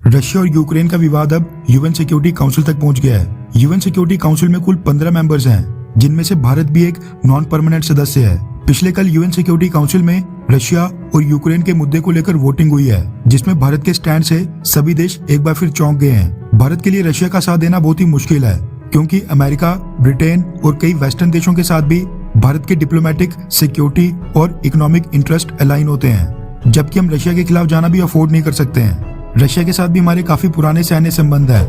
Russia और Ukraine का विवाद अब यूएन सिक्योरिटी काउंसिल तक पहुंच गया है। यूएन सिक्योरिटी काउंसिल में कुल 15 मेंबर्स हैं, जिनमें से भारत भी एक नॉन परमानेंट सदस्य है। पिछले कल यूएन सिक्योरिटी काउंसिल में रशिया और यूक्रेन के मुद्दे को लेकर वोटिंग हुई है, जिसमें भारत के स्टैंड से सभी देश एक बार फिर चौंक गए हैं। भारत के लिए रशिया का साथ देना बहुत ही मुश्किल है, क्योंकि अमेरिका, ब्रिटेन और कई वेस्टर्न देशों के साथ भी भारत के डिप्लोमेटिक, सिक्योरिटी और इकोनॉमिक इंटरेस्ट अलाइन होते हैं, जबकि हम रशिया के खिलाफ जाना भी अफोर्ड नहीं कर सकते हैं। रशिया के साथ भी हमारे काफी पुराने सैन्य संबंध है।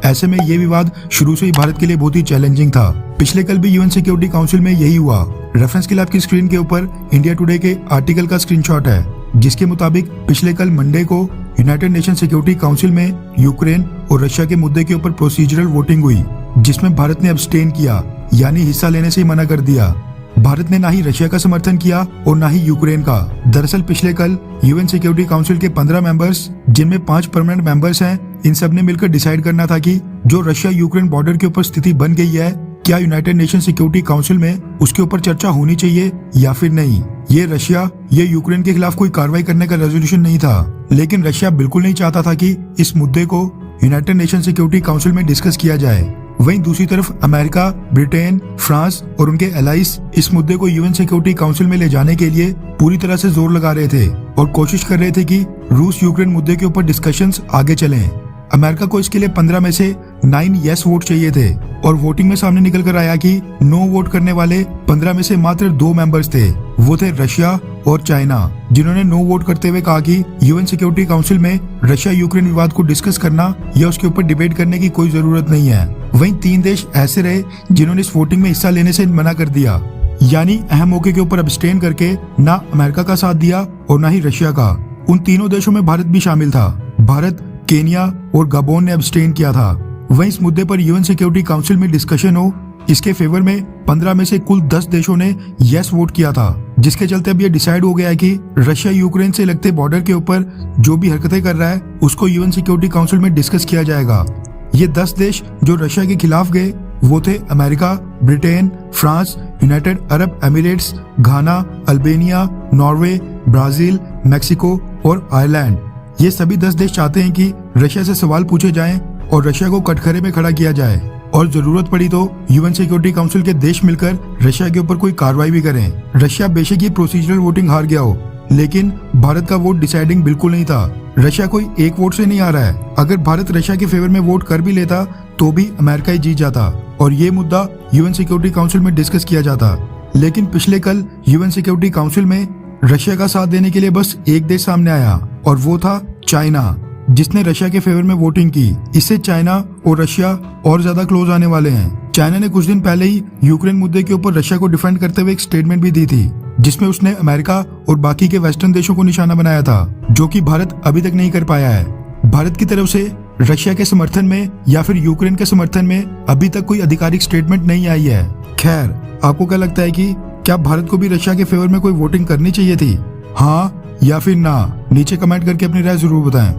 ऐसे में ये विवाद शुरू से ही भारत के लिए बहुत ही चैलेंजिंग था। पिछले कल भी यूएन सिक्योरिटी काउंसिल में यही हुआ। रेफरेंस के लिए आपकी स्क्रीन के ऊपर इंडिया टुडे के आर्टिकल का स्क्रीनशॉट है, जिसके मुताबिक पिछले कल मंडे को यूनाइटेड नेशन सिक्योरिटी काउंसिल में यूक्रेन और रशिया के मुद्दे के ऊपर प्रोसीजरल वोटिंग हुई, जिसमें भारत ने अब्सटेन किया, यानी हिस्सा लेने से ही मना कर दिया। भारत ने ना ही रशिया का समर्थन किया और ना ही यूक्रेन का। दरअसल पिछले कल यूएन सिक्योरिटी काउंसिल के 15 मेंबर्स, जिनमें 5 परमानेंट मेंबर्स हैं, इन सब ने मिलकर डिसाइड करना था कि जो रशिया यूक्रेन बॉर्डर के ऊपर स्थिति बन गई है, क्या यूनाइटेड नेशन सिक्योरिटी काउंसिल में उसके ऊपर चर्चा होनी चाहिए या फिर नहीं। ये रशिया या यूक्रेन के खिलाफ कोई कार्रवाई करने का रेजोल्यूशन नहीं था, लेकिन रशिया बिल्कुल नहीं चाहता था कि इस मुद्दे को यूनाइटेड नेशन सिक्योरिटी काउंसिल में डिस्कस किया जाए। वहीं दूसरी तरफ अमेरिका, ब्रिटेन, फ्रांस और उनके एलाइज इस मुद्दे को यूएन सिक्योरिटी काउंसिल में ले जाने के लिए पूरी तरह से जोर लगा रहे थे और कोशिश कर रहे थे कि रूस यूक्रेन मुद्दे के ऊपर डिस्कशंस आगे चलें। अमेरिका को इसके लिए 15 में से 9 यस वोट चाहिए थे और वोटिंग में सामने निकल कर आया कि नो वोट करने वाले 15 में से मात्र 2 मेंबर्स थे। वो थे रशिया और चाइना, जिन्होंने नो वोट करते हुए कहा कि यूएन सिक्योरिटी काउंसिल में रशिया यूक्रेन विवाद को डिस्कस करना या उसके ऊपर डिबेट करने की कोई जरूरत नहीं है। वहीं 3 देश ऐसे रहे जिन्होंने इस वोटिंग में हिस्सा लेने से मना कर दिया, यानी अहम मौके के ऊपर अब्सटेन करके ना अमेरिका का साथ दिया और ना ही रशिया का। उन तीनों देशों में भारत भी शामिल था। भारत, केनिया और गबोन ने अब्सटेन किया था। वहीं इस मुद्दे पर यूएन सिक्योरिटी काउंसिल में डिस्कशन हो, इसके फेवर में 15 में से कुल 10 देशों ने यस वोट किया था, जिसके चलते अब ये डिसाइड हो गया है कि रशिया यूक्रेन से लगते बॉर्डर के ऊपर जो भी हरकतें कर रहा है उसको यूएन सिक्योरिटी काउंसिल में डिस्कस किया जाएगा। ये 10 देश जो रशिया के खिलाफ गए वो थे America, Britain, France, United Arab Emirates, Ghana, Albania, Norway, Brazil, Mexico और आयरलैंड। ये सभी 10 देश चाहते हैं कि रशिया से सवाल पूछे जाएं और रशिया को कटघरे में खड़ा किया जाए और जरूरत पड़ी तो यूएन सिक्योरिटी काउंसिल के देश मिलकर रशिया के ऊपर कोई कार्रवाई भी करें। रशिया बेशक ये प्रोसीजरल वोटिंग हार गया हो, लेकिन भारत का वोट डिसाइडिंग बिल्कुल नहीं था। रशिया कोई एक वोट से नहीं आ रहा है। अगर भारत रशिया के फेवर में वोट कर भी लेता तो भी अमेरिका ही जीत जाता और ये मुद्दा यूएन सिक्योरिटी काउंसिल में डिस्कस किया जाता। लेकिन पिछले कल यूएन सिक्योरिटी काउंसिल में रशिया का साथ देने के लिए बस एक देश सामने आया और वो था चाइना, जिसने रशिया के फेवर में वोटिंग की। इससे चाइना और रशिया और ज्यादा क्लोज आने वाले हैं। चाइना ने कुछ दिन पहले ही यूक्रेन मुद्दे के ऊपर रशिया को डिफेंड करते हुए एक स्टेटमेंट भी दी थी, जिसमें उसने अमेरिका और बाकी के वेस्टर्न देशों को निशाना बनाया था, जो कि भारत अभी तक नहीं कर पाया है। भारत की तरफ से रशिया के समर्थन में या फिर यूक्रेन के समर्थन में अभी तक कोई आधिकारिक स्टेटमेंट नहीं आई है। खैर, आपको क्या लगता है कि क्या भारत को भी रशिया के फेवर में कोई वोटिंग करनी चाहिए थी, हाँ या फिर ना? नीचे कमेंट करके अपनी राय जरूर बताएं।